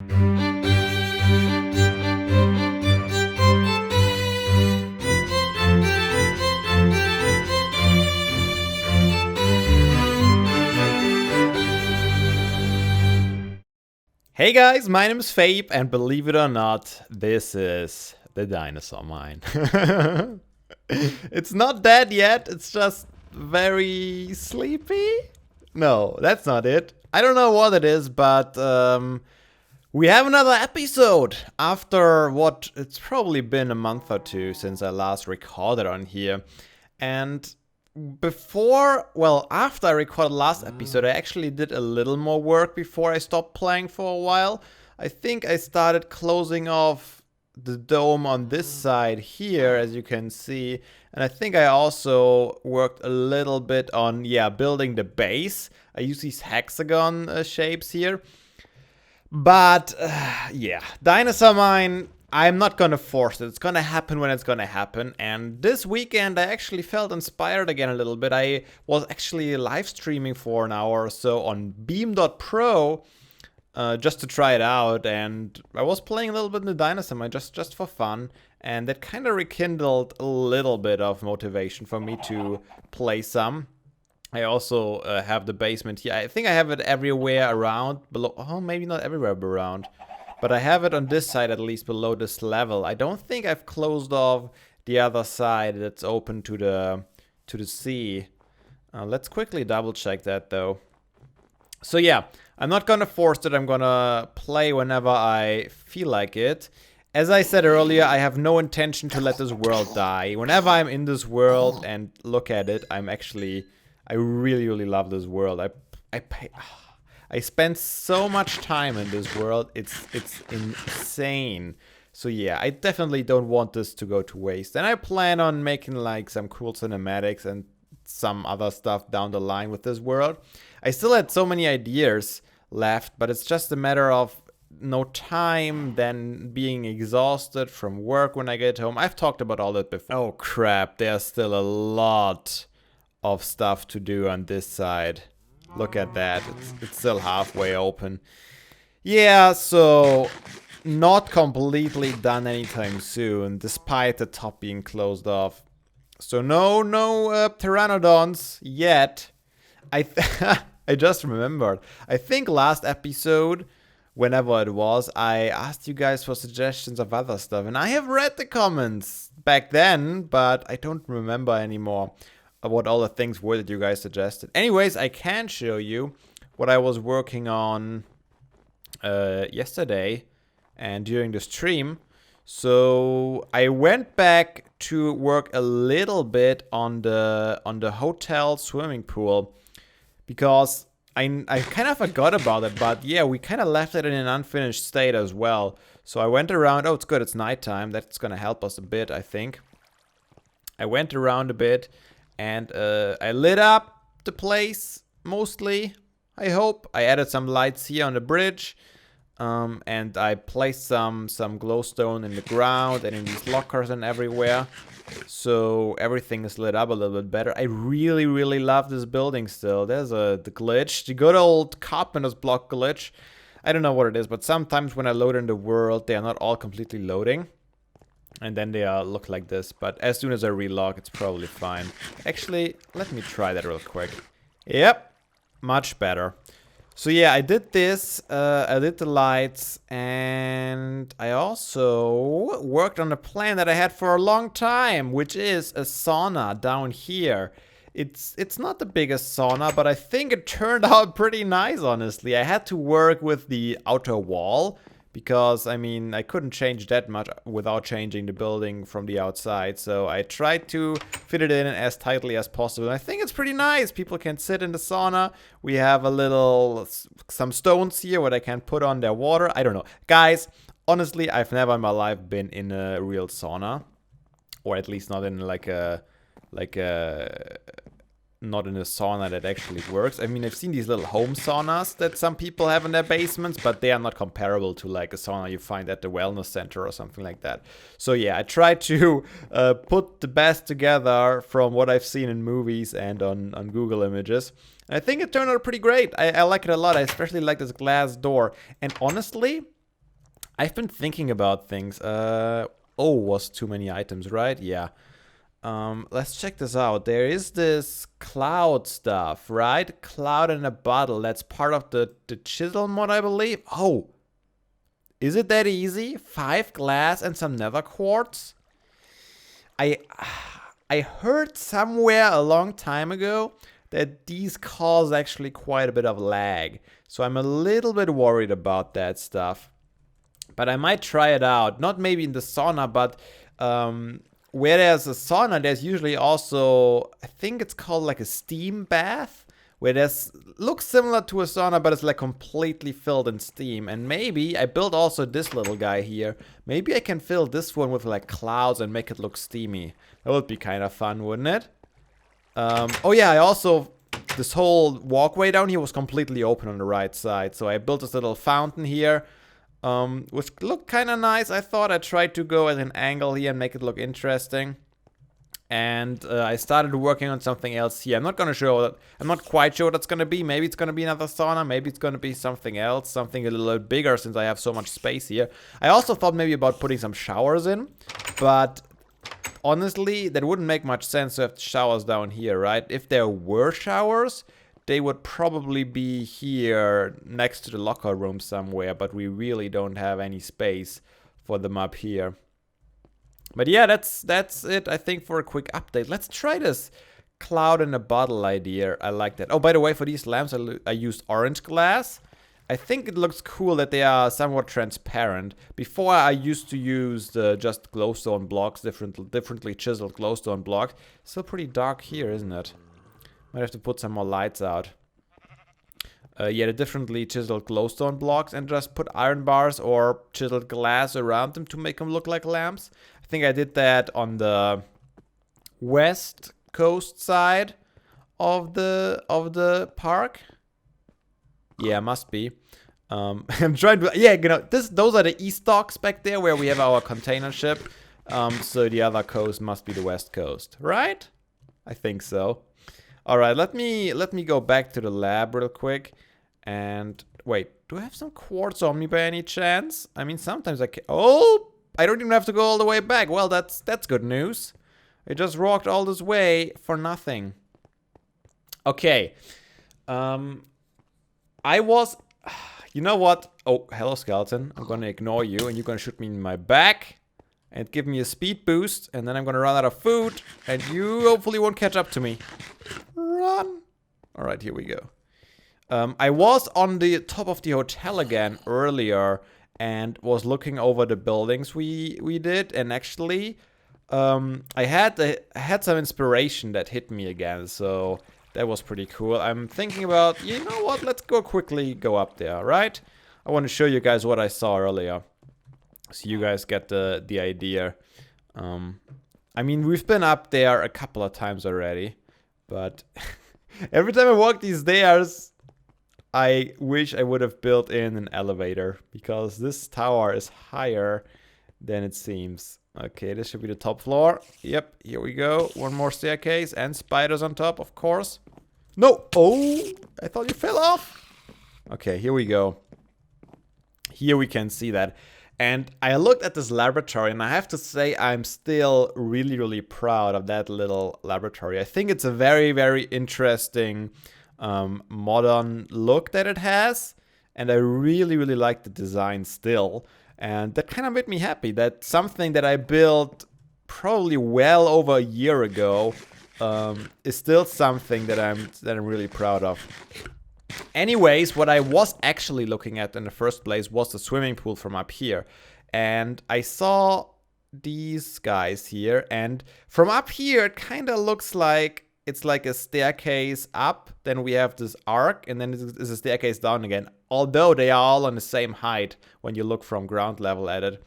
Hey guys, my name is Fabe, and believe it or not, this is the Dinosaur mine. It's not dead yet, it's just very sleepy? No, that's not it. I don't know what it is, but we have another episode after what, it's probably been a month or two since I last recorded on here. And after I recorded last episode, I actually did a little more work before I stopped playing for a while. I think I started closing off the dome on this side here, as you can see. And I think I also worked a little bit on, building the base. I use these hexagon shapes here. But, Dinosaur Mine, I'm not gonna force it. It's gonna happen when it's gonna happen. And this weekend, I actually felt inspired again a little bit. I was actually live streaming for an hour or so on beam.pro just to try it out. And I was playing a little bit in the Dinosaur Mine just for fun. And that kind of rekindled a little bit of motivation for me to play some. I also have the basement here. I think I have it everywhere around. Below. Oh, maybe not everywhere around. But I have it on this side, at least below this level. I don't think I've closed off the other side that's open to the sea. Let's quickly double check that though. So yeah, I'm not gonna force it. I'm gonna play whenever I feel like it. As I said earlier, I have no intention to let this world die. Whenever I'm in this world and look at it, I really, really love this world. I spend so much time in this world, it's insane. So yeah, I definitely don't want this to go to waste. And I plan on making like some cool cinematics and some other stuff down the line with this world. I still had so many ideas left, but it's just a matter of no time, then being exhausted from work when I get home. I've talked about all that before. Oh crap, there's still a lot of stuff to do on this side. Look at that, it's still halfway open. Yeah, so not completely done anytime soon, despite the top being closed off. So no pteranodons yet. I just remembered. I think last episode, whenever it was, I asked you guys for suggestions of other stuff. And I have read the comments back then, but I don't remember anymore what all the things were that you guys suggested. Anyways, I can show you what I was working on yesterday and during the stream. So I went back to work a little bit on the hotel swimming pool because I kind of forgot about it, but yeah, we kind of left it in an unfinished state as well. So I went around. Oh, it's good, it's nighttime. That's gonna help us a bit, I think. I went around a bit. And I lit up the place, mostly, I hope. I added some lights here on the bridge. And I placed some glowstone in the ground and in these lockers and everywhere. So everything is lit up a little bit better. I really, really love this building still. There's the glitch, the good old carpenter's block glitch. I don't know what it is, but sometimes when I load in the world, they are not all completely loading. And then they look like this, but as soon as I relog, it's probably fine. Actually, let me try that real quick. Yep, much better. So yeah, I did this, I did the lights, and I also worked on a plan that I had for a long time, which is a sauna down here. It's not the biggest sauna, but I think it turned out pretty nice, honestly. I had to work with the outer wall, because, I mean, I couldn't change that much without changing the building from the outside. So I tried to fit it in as tightly as possible. I think it's pretty nice. People can sit in the sauna. We have some stones here where they can put on their water. I don't know. Guys, honestly, I've never in my life been in a real sauna. Or at least not in not in a sauna that actually works. I mean, I've seen these little home saunas that some people have in their basements, but they are not comparable to like a sauna you find at the wellness center or something like that. So yeah, I tried to put the best together from what I've seen in movies and on Google Images. And I think it turned out pretty great. I like it a lot. I especially like this glass door. And honestly, I've been thinking about things. Was too many items, right? Yeah. Let's check this out. There is this cloud stuff, right? Cloud in a bottle. That's part of the chisel mod, I believe. Oh, is it that easy? 5 glass and some nether quartz? I heard somewhere a long time ago that these cause actually quite a bit of lag. So I'm a little bit worried about that stuff. But I might try it out. Not maybe in the sauna, but where there's a sauna, there's usually also, I think it's called like a steam bath, where there's, looks similar to a sauna, but it's like completely filled in steam. And maybe, I built also this little guy here. Maybe I can fill this one with like clouds and make it look steamy. That would be kind of fun, wouldn't it? Oh yeah, I also, this whole walkway down here was completely open on the right side. So I built this little fountain here, which looked kind of nice. I thought I tried to go at an angle here and make it look interesting. And I started working on something else here. I'm not gonna show that. I'm not quite sure what it's gonna be. Maybe it's gonna be another sauna. Maybe it's gonna be something else, something a little bit bigger since I have so much space here. I also thought maybe about putting some showers in, but honestly, that wouldn't make much sense to have showers down here, right? If there were showers, they would probably be here next to the locker room somewhere, but we really don't have any space for them up here. But yeah, that's it, I think, for a quick update. Let's try this cloud in a bottle idea. I like that. Oh, by the way, for these lamps, I used orange glass. I think it looks cool that they are somewhat transparent. Before, I used to use the just glowstone blocks, differently chiseled glowstone blocks. Still pretty dark here, isn't it? Might have to put some more lights out. Yeah, the differently chiseled glowstone blocks, and just put iron bars or chiseled glass around them to make them look like lamps. I think I did that on the west coast side of the park. Yeah, must be. I'm trying to, yeah, you know, those are the east docks back there where we have our container ship. So the other coast must be the west coast, right? I think so. All right, let me go back to the lab real quick. And wait, do I have some quartz on me by any chance? I mean, sometimes I can. Oh, I don't even have to go all the way back. Well, that's good news. I just walked all this way for nothing. Okay. I was, you know what? Oh, hello, skeleton. I'm gonna ignore you, and you're gonna shoot me in my back and give me a speed boost, and then I'm gonna run out of food, and you hopefully won't catch up to me. Run. All right, here we go. I was on the top of the hotel again earlier and was looking over the buildings we did, and actually, I had some inspiration that hit me again, so that was pretty cool. I'm thinking about, you know what? Let's quickly go up there, right? I want to show you guys what I saw earlier, so you guys get the idea. I mean, we've been up there a couple of times already, but every time I walk these stairs, I wish I would have built in an elevator, because this tower is higher than it seems. Okay, this should be the top floor. Yep, here we go. One more staircase and spiders on top, of course. No! Oh! I thought you fell off! Okay, here we go. Here we can see that. And I looked at this laboratory, and I have to say I'm still really proud of that little laboratory. I think it's a very interesting modern look that it has. And I really like the design still. And that kind of made me happy that something that I built probably well over a year ago is still something that I'm really proud of. Anyways, what I was actually looking at in the first place was the swimming pool from up here. And I saw these guys here, and from up here it kind of looks like it's like a staircase up, then we have this arc, and then there's a staircase down again. Although they are all on the same height when you look from ground level at it.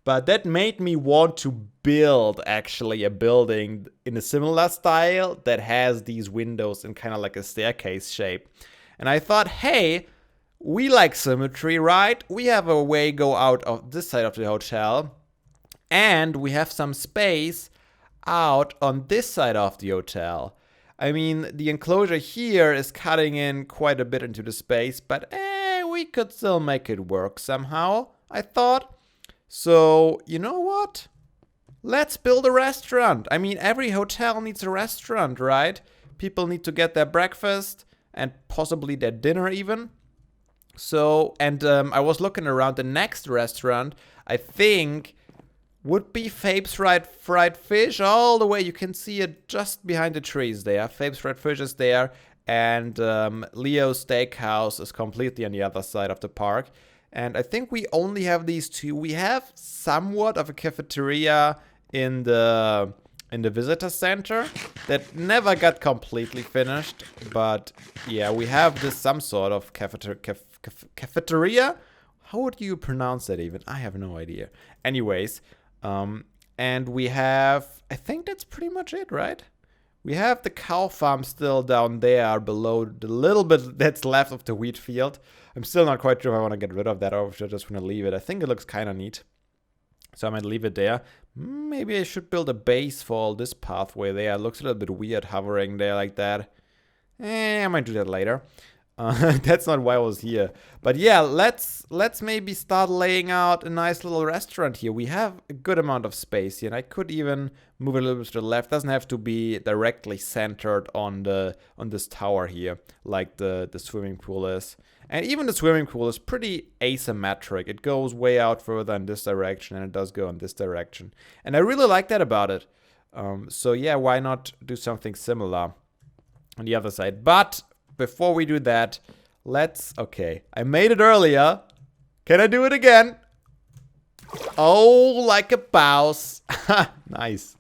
But that made me want to build actually a building in a similar style that has these windows in kind of like a staircase shape. And I thought, hey, we like symmetry, right? We have a way go out of this side of the hotel, and we have some space out on this side of the hotel. I mean, the enclosure here is cutting in quite a bit into the space, but we could still make it work somehow, I thought. So, you know what? Let's build a restaurant. I mean, every hotel needs a restaurant, right? People need to get their breakfast and possibly their dinner even. So, and I was looking around, the next restaurant, I think, would be Fabe's fried fish all the way. You can see it just behind the trees there. Fabe's fried fish is there. And Leo's Steakhouse is completely on the other side of the park. And I think we only have these two. We have somewhat of a cafeteria in the visitor center that never got completely finished. But yeah, we have this some sort of cafeteria. How would you pronounce that even? I have no idea. Anyways, and we have, I think that's pretty much it, right? We have the cow farm still down there below the little bit that's left of the wheat field. I'm still not quite sure if I want to get rid of that or if I just want to leave it. I think it looks kind of neat. So I might leave it there. Maybe I should build a base for all this pathway there. It looks a little bit weird hovering there like that. I might do that later. That's not why I was here. But yeah, let's maybe start laying out a nice little restaurant here. We have a good amount of space here, and I could even move a little bit to the left. Doesn't have to be directly centered on this tower here, like the swimming pool is. And even the swimming pool is pretty asymmetric. It goes way out further in this direction, and it does go in this direction. And I really like that about it. So yeah, why not do something similar on the other side? But before we do that, okay, I made it earlier. Can I do it again? Oh, like a boss. Nice.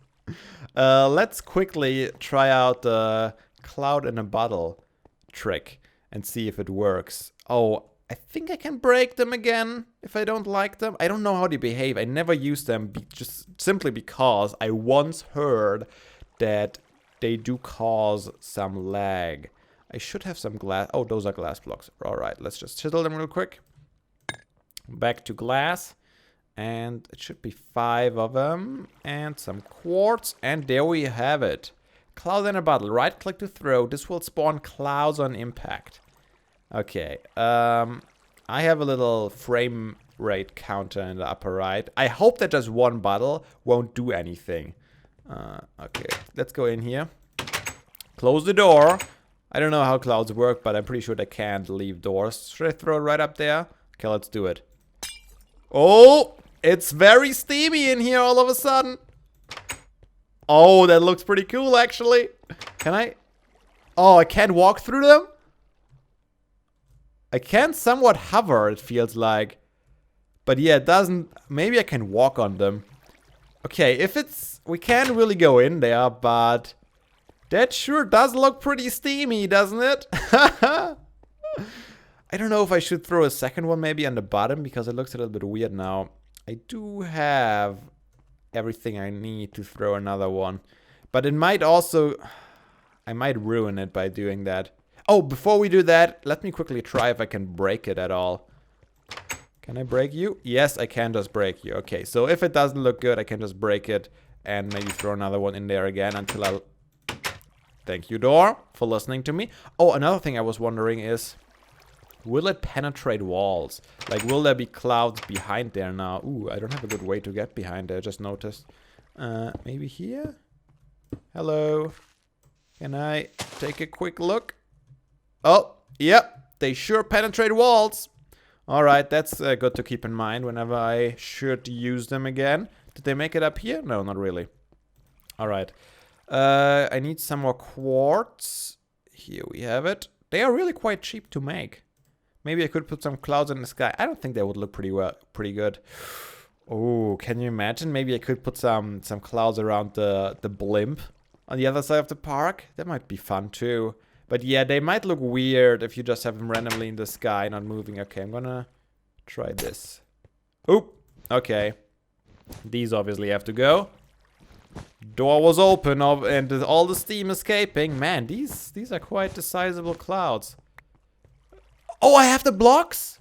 Let's quickly try out the cloud in a bottle trick and see if it works. Oh, I think I can break them again if I don't like them. I don't know how they behave. I never use them just simply because I once heard that they do cause some lag. I should have some glass. Oh, those are glass blocks. All right, let's just chisel them real quick. Back to glass. And it should be 5 of them. And some quartz. And there we have it. Cloud in a bottle. Right click to throw. This will spawn clouds on impact. Okay. I have a little frame rate counter in the upper right. I hope that just one bottle won't do anything. Okay, let's go in here. Close the door. I don't know how clouds work, but I'm pretty sure they can't leave doors. Should I throw it right up there? Okay, let's do it. Oh, it's very steamy in here all of a sudden. Oh, that looks pretty cool, actually. Can I? Oh, I can't walk through them? I can somewhat hover, it feels like. But yeah, it doesn't. Maybe I can walk on them. Okay, if it's... We can't really go in there, but... That sure does look pretty steamy, doesn't it? I don't know if I should throw a second one maybe on the bottom because it looks a little bit weird now. I do have everything I need to throw another one. But it might also... I might ruin it by doing that. Oh, before we do that, let me quickly try if I can break it at all. Can I break you? Yes, I can just break you. Okay, so if it doesn't look good, I can just break it and maybe throw another one in there again until I'll... Thank you, door, for listening to me. Oh, another thing I was wondering is, will it penetrate walls? Like, will there be clouds behind there now? Ooh, I don't have a good way to get behind there, I just noticed. Maybe here? Hello? Can I take a quick look? Oh, yep, they sure penetrate walls. Alright, that's good to keep in mind whenever I should use them again. Did they make it up here? No, not really. Alright. I need some more quartz. Here we have it. They are really quite cheap to make. Maybe I could put some clouds in the sky. I don't think they would look pretty good. Oh, can you imagine? Maybe I could put some clouds around the blimp on the other side of the park. That might be fun too. But yeah, they might look weird if you just have them randomly in the sky, not moving. Okay, I'm gonna try this. Oop. Okay. These obviously have to go. Door was open and all the steam escaping. Man, these are quite the sizable clouds. Oh, I have the blocks?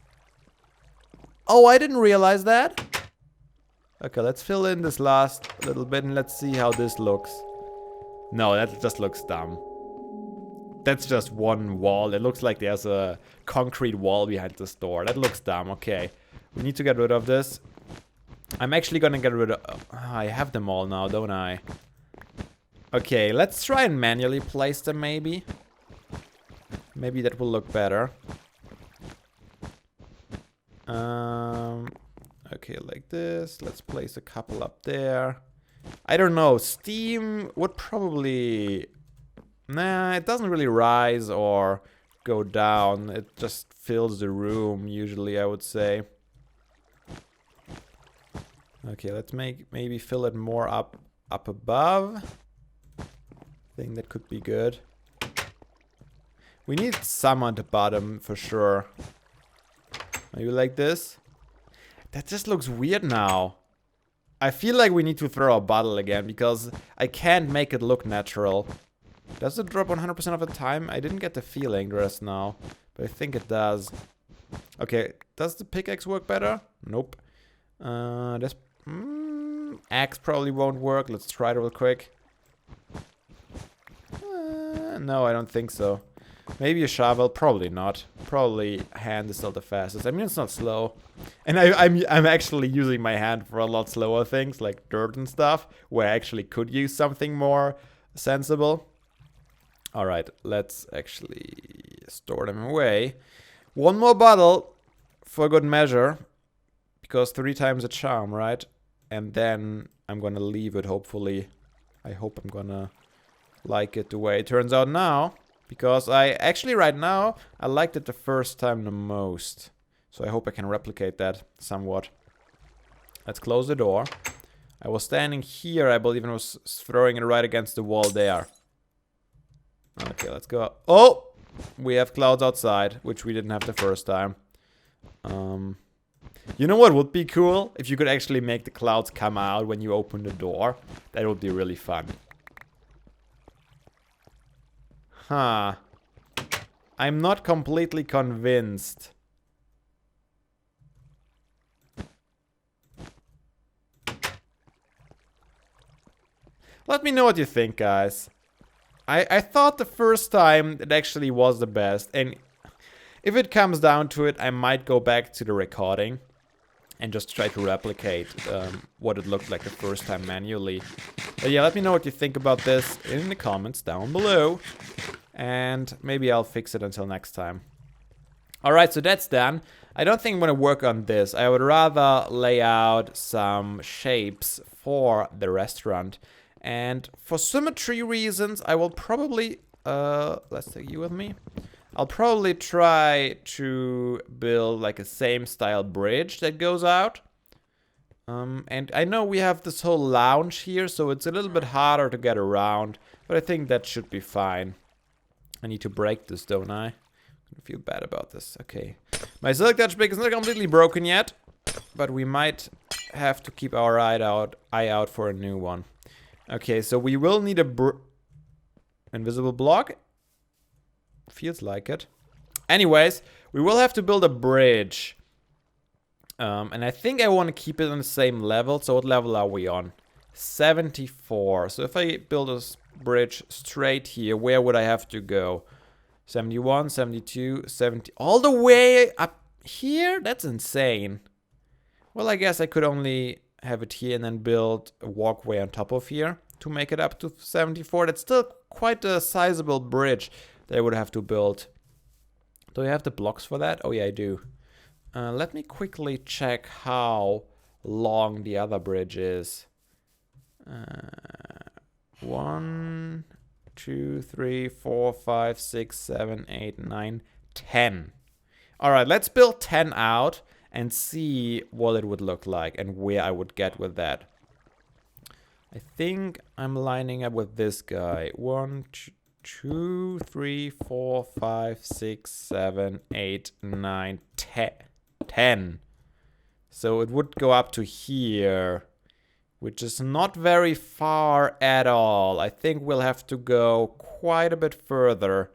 Oh, I didn't realize that. Okay, let's fill in this last little bit and let's see how this looks. No, that just looks dumb. That's just one wall. It looks like there's a concrete wall behind this door. That looks dumb. Okay, we need to get rid of this. I'm actually gonna get rid of... I have them all now, don't I? Okay, let's try and manually place them, maybe. Maybe that will look better. Okay, like this. Let's place a couple up there. I don't know. Steam would probably... Nah, it doesn't really rise or go down. It just fills the room, usually, I would say. Okay, let's maybe fill it more up above. I think that could be good. We need some on the bottom for sure. Maybe like this. That just looks weird now. I feel like we need to throw a bottle again because I can't make it look natural. Does it drop 100% of the time? I didn't get the feeling just now, but I think it does. Okay, does the pickaxe work better? Nope. This axe probably won't work. Let's try it real quick. No, I don't think so. Maybe a shovel, probably not. Probably hand is still the fastest. I mean, it's not slow. And I'm actually using my hand for a lot slower things, like dirt and stuff, where I actually could use something more sensible. Alright, let's actually store them away. One more bottle for good measure, because 3 times a charm, right? And then I'm gonna leave it, hopefully. I hope I'm gonna like it the way it turns out now. Because I actually right now, I liked it the first time the most. So I hope I can replicate that somewhat. Let's close the door. I was standing here, I believe, and was throwing it right against the wall there. Okay, let's go. Oh! We have clouds outside, which we didn't have the first time. You know what would be cool? If you could actually make the clouds come out when you open the door. That would be really fun. Huh. I'm not completely convinced. Let me know what you think, guys. I thought the first time it actually was the best. And if it comes down to it, I might go back to the recording and just try to replicate what it looked like the first time manually. But yeah, let me know what you think about this in the comments down below. And maybe I'll fix it until next time. Alright, so that's done. I don't think I'm going to work on this. I would rather lay out some shapes for the restaurant. And for symmetry reasons, I will probably... let's take you with me. I'll probably try to build like a same style bridge that goes out. And I know we have this whole lounge here, so it's a little bit harder to get around. But I think that should be fine. I need to break this, don't I? I feel bad about this. Okay. My silk touch pick is not completely broken yet. But we might have to keep our eye out for a new one. Okay, so we will need a invisible block. Feels like it. Anyways, we will have to build a bridge. And I think I want to keep it on the same level. So what level are we on? 74. So if I build a bridge straight here, where would I have to go? 71, 72, 70. All the way up here? That's insane. Well, I guess I could only have it here and then build a walkway on top of here to make it up to 74. That's still quite a sizable bridge that I would have to build. Do I have the blocks for that? Oh yeah, I do. Let me quickly check how long the other bridge is. 1, 2, 3, 4, 5, 6, 7, 8, 9, 10. Alright, let's build 10 out and see what it would look like and where I would get with that. I think I'm lining up with this guy. 1, 2, 3, 4, 5, 6, 7, 8, 9, 10. So it would go up to here, which is not very far at all. I think we'll have to go quite a bit further.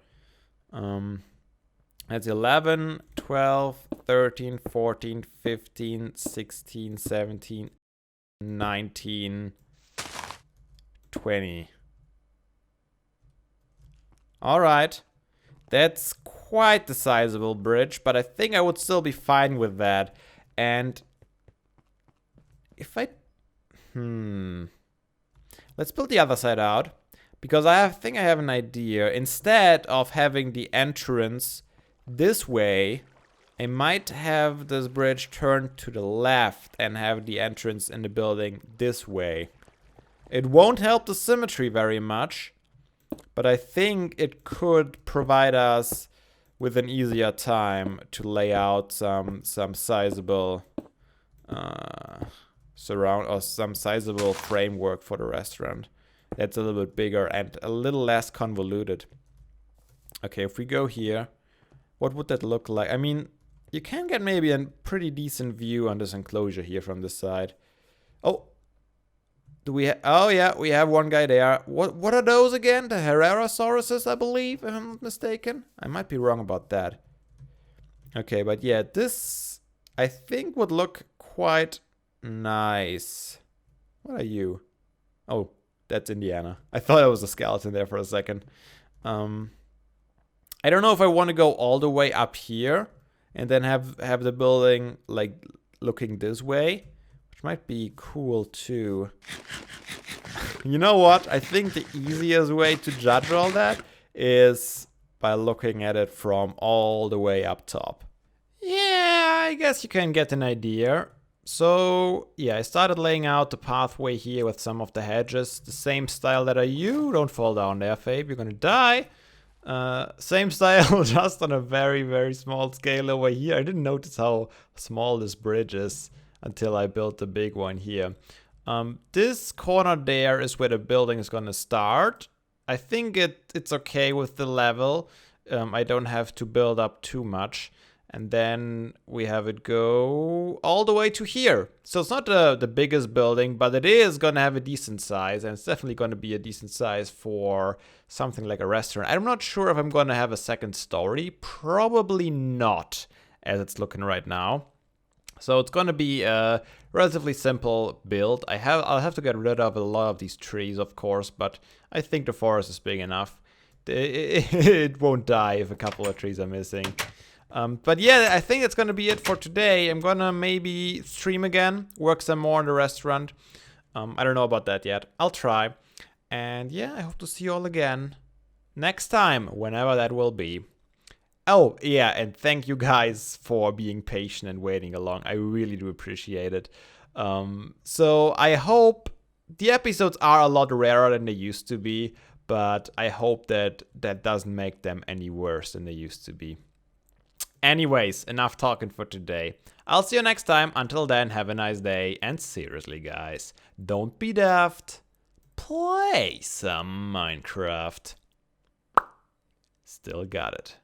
That's 11, 12, 13, 14, 15, 16, 17, 19, 20. Alright. That's quite the sizable bridge, but I think I would still be fine with that. And if I... Let's build the other side out. Because I think I have an idea. Instead of having the entrance this way, I might have this bridge turned to the left and have the entrance in the building this way. It won't help the symmetry very much, but I think it could provide us with an easier time to lay out some sizable some sizable framework for the restaurant. That's a little bit bigger and a little less convoluted. Okay, if we go here, what would that look like? I mean, you can get maybe a pretty decent view on this enclosure here from this side. Oh, do we? Oh yeah, we have one guy there. What are those again? The Herrerasauruses, I believe, if I'm not mistaken. I might be wrong about that. Okay, but yeah, this I think would look quite nice. What are you? Oh, that's Indiana. I thought it was a skeleton there for a second. I don't know if I want to go all the way up here and then have the building like looking this way, which might be cool too. You know what? I think the easiest way to judge all that is by looking at it from all the way up top. Yeah, I guess you can get an idea. So, yeah, I started laying out the pathway here with some of the hedges. The same style that don't fall down there, Fabe, you're gonna die. Same style, just on a very, very small scale over here. I didn't notice how small this bridge is until I built the big one here. This corner there is where the building is gonna start. I think it's okay with the level. I don't have to build up too much. And then we have it go all the way to here. So it's not the biggest building, but it is going to have a decent size. And it's definitely going to be a decent size for something like a restaurant. I'm not sure if I'm going to have a second story. Probably not, as it's looking right now. So it's going to be a relatively simple build. I'll have to get rid of a lot of these trees, of course. But I think the forest is big enough. It won't die if a couple of trees are missing. But yeah, I think that's gonna be it for today. I'm gonna maybe stream again, work some more in the restaurant. I don't know about that yet. I'll try. And yeah, I hope to see you all again next time, whenever that will be. Oh, yeah, and thank you guys for being patient and waiting along. I really do appreciate it. So I hope the episodes are a lot rarer than they used to be, but I hope that doesn't make them any worse than they used to be. Anyways, enough talking for today. I'll see you next time. Until then, have a nice day. And seriously, guys, don't be daft. Play some Minecraft. Still got it.